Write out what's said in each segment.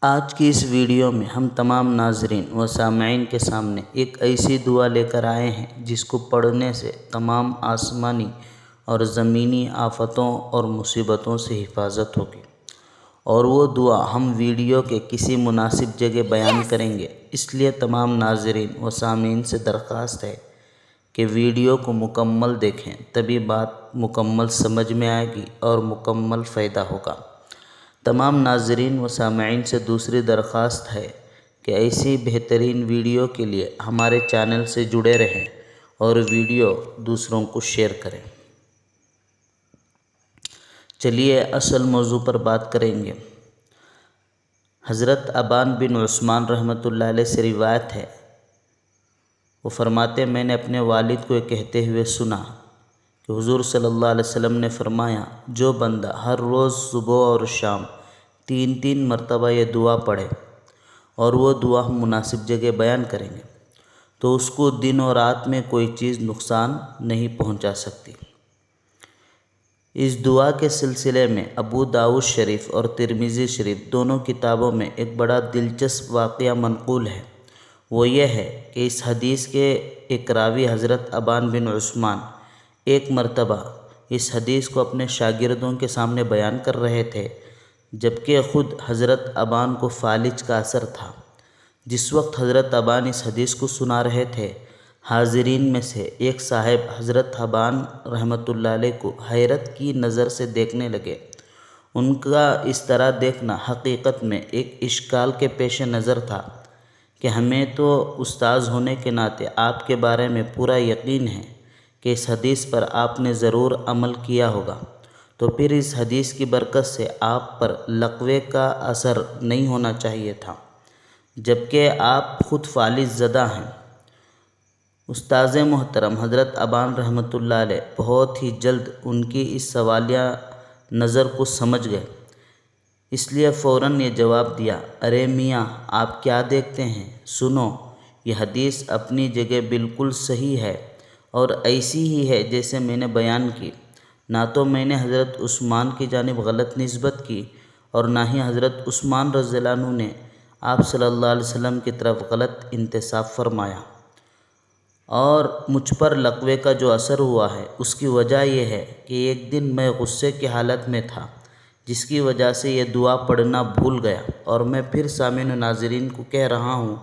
آج کی اس ویڈیو میں ہم تمام ناظرین و سامعین کے سامنے ایک ایسی دعا لے کر آئے ہیں جس کو پڑھنے سے تمام آسمانی اور زمینی آفتوں اور مصیبتوں سے حفاظت ہوگی، اور وہ دعا ہم ویڈیو کے کسی مناسب جگہ بیان کریں گے۔ اس لیے تمام ناظرین و سامعین سے درخواست ہے کہ ویڈیو کو مکمل دیکھیں، تبھی بات مکمل سمجھ میں آئے گی اور مکمل فائدہ ہوگا۔ تمام ناظرین و سامعین سے دوسری درخواست ہے کہ ایسی بہترین ویڈیو کے لیے ہمارے چینل سے جڑے رہیں اور ویڈیو دوسروں کو شیئر کریں۔ چلیے اصل موضوع پر بات کریں گے۔ حضرت ابان بن عثمان رحمۃ اللہ علیہ سے روایت ہے، وہ فرماتے میں نے اپنے والد کو یہ کہتے ہوئے سنا کہ حضور صلی اللہ علیہ وسلم نے فرمایا، جو بندہ ہر روز صبح اور شام 3 مرتبہ یہ دعا پڑھے، اور وہ دعا ہم مناسب جگہ بیان کریں گے، تو اس کو دن اور رات میں کوئی چیز نقصان نہیں پہنچا سکتی۔ اس دعا کے سلسلے میں ابو داؤد شریف اور ترمذی شریف دونوں کتابوں میں ایک بڑا دلچسپ واقعہ منقول ہے۔ وہ یہ ہے کہ اس حدیث کے ایک راوی حضرت ابان بن عثمان ایک مرتبہ اس حدیث کو اپنے شاگردوں کے سامنے بیان کر رہے تھے، جبکہ خود حضرت ابان کو فالج کا اثر تھا۔ جس وقت حضرت ابان اس حدیث کو سنا رہے تھے، حاضرین میں سے ایک صاحب حضرت ابان رحمۃ اللہ علیہ کو حیرت کی نظر سے دیکھنے لگے۔ ان کا اس طرح دیکھنا حقیقت میں ایک اشکال کے پیش نظر تھا کہ ہمیں تو استاذ ہونے کے ناطے آپ کے بارے میں پورا یقین ہے کہ اس حدیث پر آپ نے ضرور عمل کیا ہوگا، تو پھر اس حدیث کی برکت سے آپ پر لقوے کا اثر نہیں ہونا چاہیے تھا، جبکہ آپ خود فالج زدہ ہیں۔ استاذ محترم حضرت ابان رحمۃ اللہ علیہ بہت ہی جلد ان کی اس سوالیہ نظر کو سمجھ گئے، اس لیے فوراً یہ جواب دیا، ارے میاں آپ کیا دیکھتے ہیں، سنو، یہ حدیث اپنی جگہ بالکل صحیح ہے اور ایسی ہی ہے جیسے میں نے بیان کی۔ نہ تو میں نے حضرت عثمان کی جانب غلط نسبت کی اور نہ ہی حضرت عثمان رضی اللہ عنہ نے آپ صلی اللہ علیہ وسلم کی طرف غلط انتساب فرمایا، اور مجھ پر لقوے کا جو اثر ہوا ہے اس کی وجہ یہ ہے کہ ایک دن میں غصے کی حالت میں تھا، جس کی وجہ سے یہ دعا پڑھنا بھول گیا، اور میں پھر سامعین و ناظرین کو کہہ رہا ہوں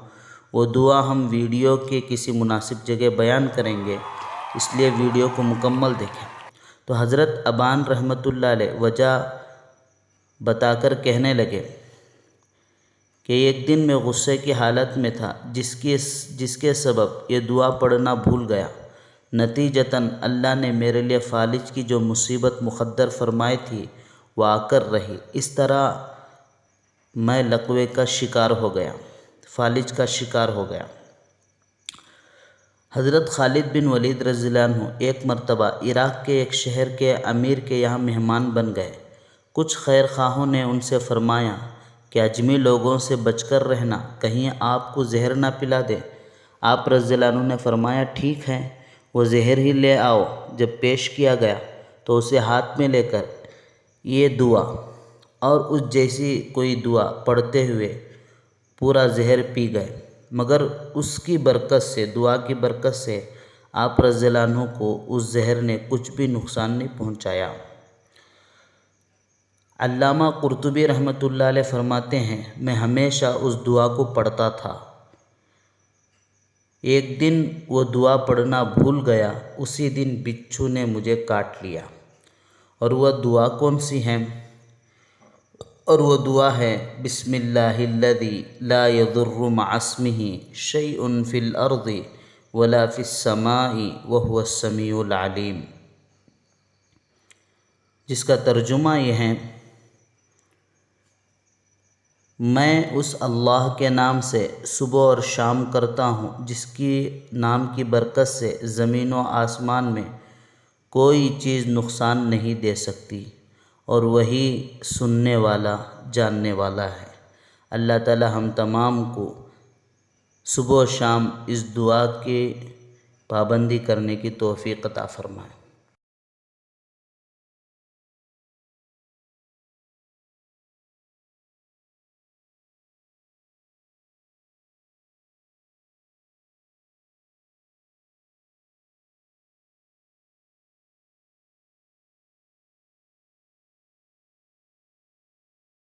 وہ دعا ہم ویڈیو کے کسی مناسب جگہ بیان کریں گے، اس لیے ویڈیو کو مکمل دیکھیں۔ تو حضرت ابان رحمۃ اللہ علیہ وجہ بتا کر کہنے لگے کہ ایک دن میں غصے کی حالت میں تھا جس کے سبب یہ دعا پڑھنا بھول گیا، نتیجتاً اللہ نے میرے لیے فالج کی جو مصیبت مقدر فرمائی تھی وہ آ کر رہی، اس طرح میں لقوے کا شکار ہو گیا، فالج کا شکار ہو گیا۔ حضرت خالد بن ولید رضی اللہ عنہ ایک مرتبہ عراق کے ایک شہر کے امیر کے یہاں مہمان بن گئے۔ کچھ خیر خواہوں نے ان سے فرمایا کہ اجمی لوگوں سے بچ کر رہنا، کہیں آپ کو زہر نہ پلا دیں۔ آپ رضی اللہ عنہ نے فرمایا، ٹھیک ہے، وہ زہر ہی لے آؤ۔ جب پیش کیا گیا تو اسے ہاتھ میں لے کر یہ دعا اور اس جیسی کوئی دعا پڑھتے ہوئے پورا زہر پی گئے، مگر اس کی برکت سے، دعا کی برکت سے آپ رضی اللہ عنہ کو اس زہر نے کچھ بھی نقصان نہیں پہنچایا۔ علامہ قرطبی رحمۃ اللہ علیہ فرماتے ہیں، میں ہمیشہ اس دعا کو پڑھتا تھا۔ ایک دن وہ دعا پڑھنا بھول گیا، اسی دن بچھو نے مجھے کاٹ لیا۔ اور وہ دعا کون سی ہے؟ اور وہ دعا ہے، بسم اللہ الذی لا یضر مع اسمہ شیء فی الارض ولا فی السماء وہو السمیع العلیم، جس کا ترجمہ یہ ہے، میں اس اللہ کے نام سے صبح اور شام کرتا ہوں جس کی نام کی برکت سے زمین و آسمان میں کوئی چیز نقصان نہیں دے سکتی، اور وہی سننے والا جاننے والا ہے۔ اللہ تعالی ہم تمام کو صبح و شام اس دعا کی پابندی کرنے کی توفیق عطا فرمائے۔